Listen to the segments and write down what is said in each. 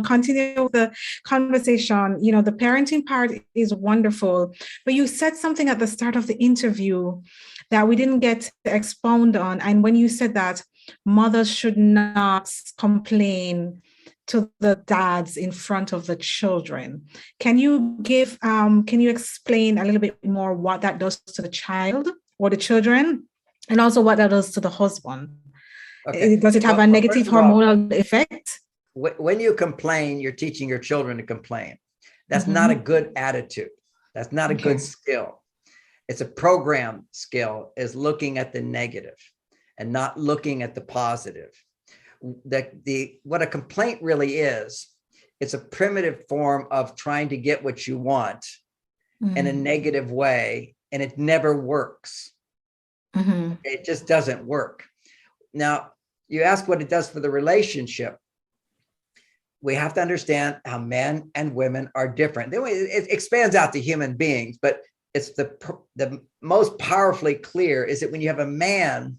continue the conversation. The parenting part is wonderful, but you said something at the start of the interview that we didn't get to expound on. And when you said that mothers should not complain to the dads in front of the children, can you explain a little bit more what that does to the child or the children, and also what that does to the husband? Okay. Does it have a negative hormonal effect? When you complain, you're teaching your children to complain. That's not a good attitude. That's not a good skill. It's a program skill, is looking at the negative and not looking at the positive. What a complaint really is, it's a primitive form of trying to get what you want in a negative way, and it never works. It just doesn't work. Now, you ask what it does for the relationship. We have to understand how men and women are different. It expands out to human beings, but it's the most powerfully clear is that when you have a man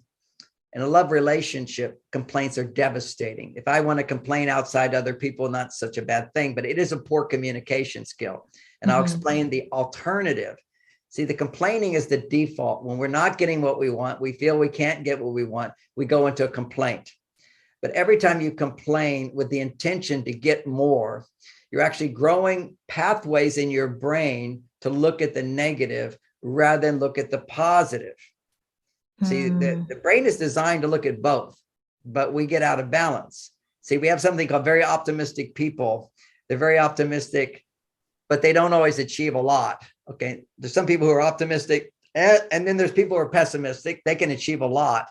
in a love relationship, complaints are devastating. If I want to complain outside other people, not such a bad thing, but it is a poor communication skill. And I'll explain the alternative. See, the complaining is the default. When we're not getting what we want, we feel we can't get what we want, we go into a complaint. But every time you complain with the intention to get more, you're actually growing pathways in your brain to look at the negative rather than look at the positive. See, the brain is designed to look at both, but we get out of balance. See, we have something called very optimistic people. They're very optimistic, but they don't always achieve a lot. Okay. There's some people who are optimistic, and then there's people who are pessimistic. They can achieve a lot,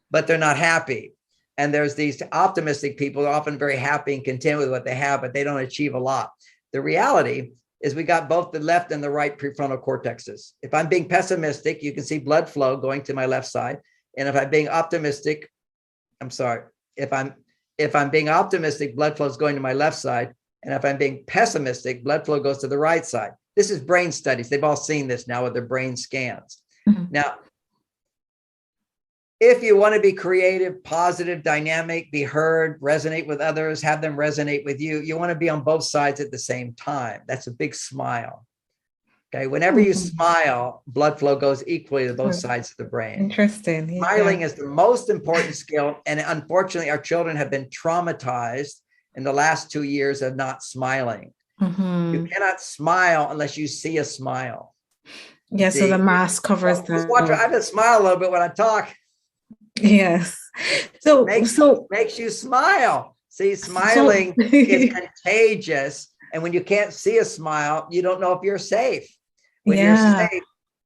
but they're not happy. And there's these optimistic people who are often very happy and content with what they have, but they don't achieve a lot. The reality is we got both the left and the right prefrontal cortexes. If I'm being pessimistic, you can see blood flow going to my left side. And if I'm being optimistic, if I'm being optimistic, blood flow is going to my left side. And if I'm being pessimistic, blood flow goes to the right side. This is brain studies. They've all seen this now with their brain scans. Now, if you want to be creative, positive, dynamic, be heard, resonate with others, have them resonate with you, you want to be on both sides at the same time. That's a big smile. Okay. Whenever you smile, blood flow goes equally to both sides of the brain. Interesting. Yeah. Smiling is the most important skill. And unfortunately, our children have been traumatized in the last 2 years of not smiling. You cannot smile unless you see a smile. Yeah. So the mask covers that. I have to smile a little bit when I talk. Yes. So makes you smile. See, smiling is contagious. And when you can't see a smile, you don't know if you're safe. When you're safe,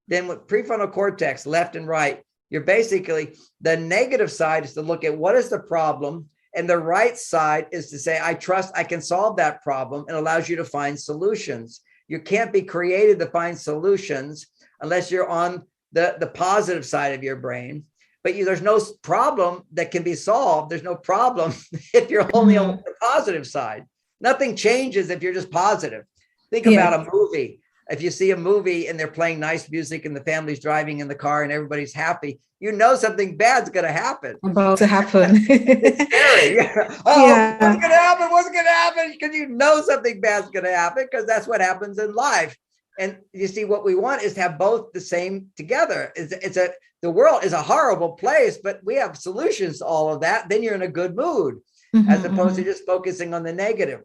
then with prefrontal cortex, left and right, you're basically, the negative side is to look at what is the problem. And the right side is to say, I trust I can solve that problem, and allows you to find solutions. You can't be creative to find solutions unless you're on the positive side of your brain. But there's no problem that can be solved. There's no problem if you're only on the positive side. Nothing changes if you're just positive. Think about a movie. If you see a movie and they're playing nice music and the family's driving in the car and everybody's happy, you know something bad's going to happen. About to happen. It's scary. What's going to happen? What's going to happen? Because you know something bad's going to happen, because that's what happens in life. And you see, what we want is to have both the same together. The world is a horrible place, but we have solutions to all of that. Then you're in a good mood, as opposed to just focusing on the negative.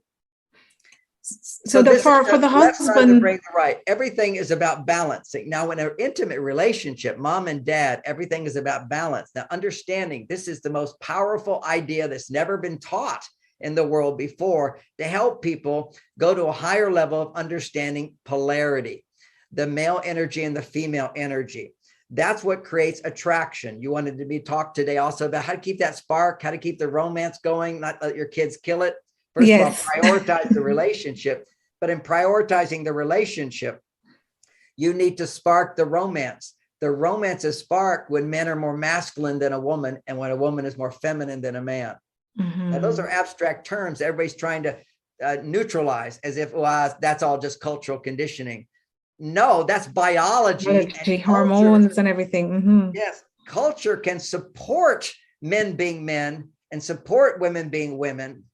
So for the husband, the right, everything is about balancing. Now, in an intimate relationship, mom and dad, everything is about balance. Now, understanding this is the most powerful idea that's never been taught in the world before, to help people go to a higher level of understanding polarity, the male energy and the female energy. That's what creates attraction. You wanted to be talked today also about how to keep that spark, how to keep the romance going, not let your kids kill it. First of all, prioritize the relationship. But in prioritizing the relationship, you need to spark the romance. The romance is sparked when men are more masculine than a woman, and when a woman is more feminine than a man. Now, those are abstract terms everybody's trying to neutralize, as if, well, that's all just cultural conditioning. No, that's biology. Hormones and everything. Yes, culture can support men being men and support women being women.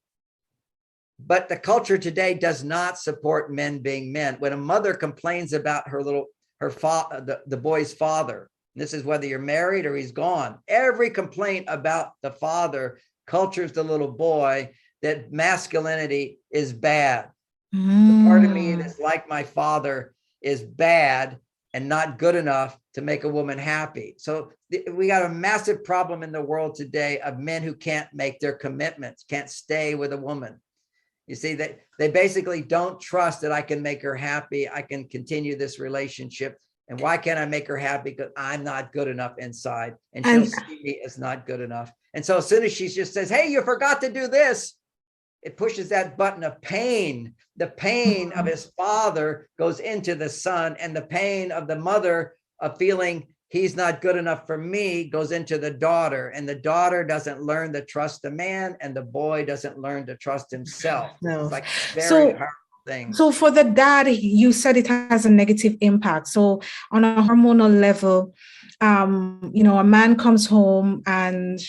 But the culture today does not support men being men. When a mother complains about the boy's father, this is whether you're married or he's gone, every complaint about the father cultures the little boy that masculinity is bad. The part of me that's like my father is bad and not good enough to make a woman happy. So we got a massive problem in the world today of men who can't make their commitments, can't stay with a woman. You see, that they basically don't trust that I can make her happy. I can continue this relationship. And why can't I make her happy? Because I'm not good enough inside. And she'll see me as not good enough. And so as soon as she just says, hey, you forgot to do this, it pushes that button of pain. The pain of his father goes into the son, and the pain of the mother of feeling he's not good enough for me goes into the daughter, and the daughter doesn't learn to trust the man, and the boy doesn't learn to trust himself. No. It's like very hard thing. So for the dad, you said it has a negative impact. So on a hormonal level, a man comes home and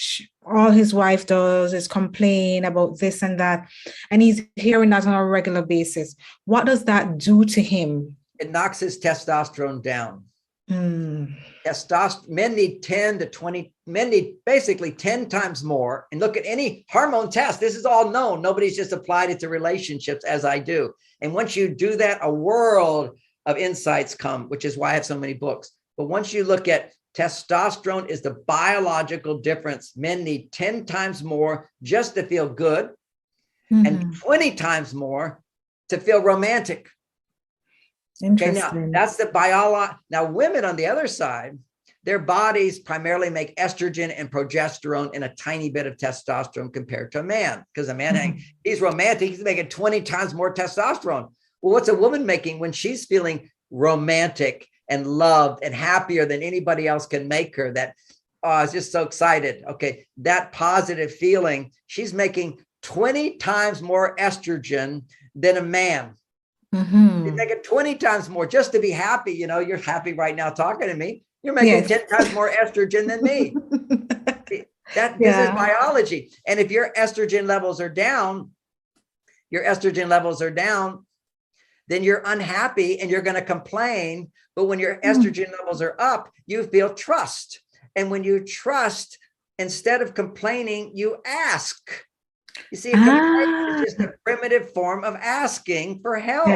all his wife does is complain about this and that, and he's hearing that on a regular basis. What does that do to him? It knocks his testosterone down. Testosterone, men need 10 to 20, men need basically 10 times more. And look at any hormone test. This is all known. Nobody's just applied it to relationships as I do. And once you do that, a world of insights come, which is why I have so many books. But once you look at testosterone is the biological difference. Men need 10 times more just to feel good and 20 times more to feel romantic. Okay, now that's the biology. Now, women on the other side, their bodies primarily make estrogen and progesterone and a tiny bit of testosterone compared to a man. Because a man, he's romantic, he's making 20 times more testosterone. Well, what's a woman making when she's feeling romantic and loved and happier than anybody else can make her? That, oh, is just so excited. Okay, that positive feeling, she's making 20 times more estrogen than a man. You're making 20 times more just to be happy. You know, you're happy right now talking to me. You're making 10 times more estrogen than me. This is biology. And if your estrogen levels are down, then you're unhappy and you're going to complain. But when your estrogen levels are up, you feel trust. And when you trust, instead of complaining, you ask. You see, complaining is just a primitive form of asking for help.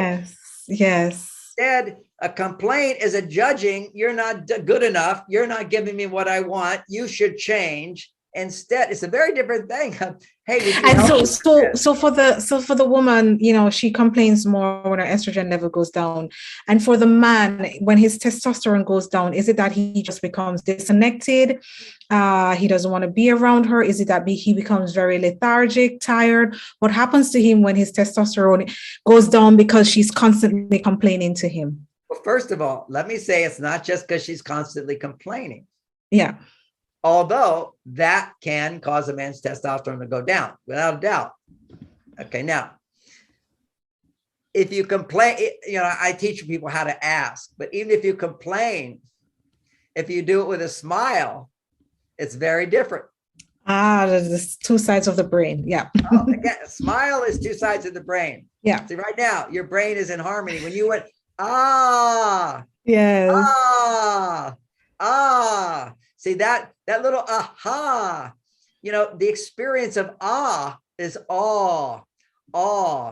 Yes. Instead, a complaint is a judging. You're not good enough. You're not giving me what I want. You should change. Instead, it's a very different thing. Hey, and so for the woman, you know, she complains more when her estrogen level goes down. And for the man, when his testosterone goes down, is it that he just becomes disconnected? He doesn't want to be around her? Is it that he becomes very lethargic, tired? What happens to him when his testosterone goes down because she's constantly complaining to him? Well, first of all, let me say it's not just because she's constantly complaining. Yeah. Although that can cause a man's testosterone to go down, without a doubt. Okay, now, if you complain, you know, I teach people how to ask, but even if you complain, if you do it with a smile, it's very different. There's two sides of the brain. Yeah. Again, a smile is two sides of the brain. Yeah. See, right now, your brain is in harmony. When you went, yes. See, that little aha, you know, the experience of is awe.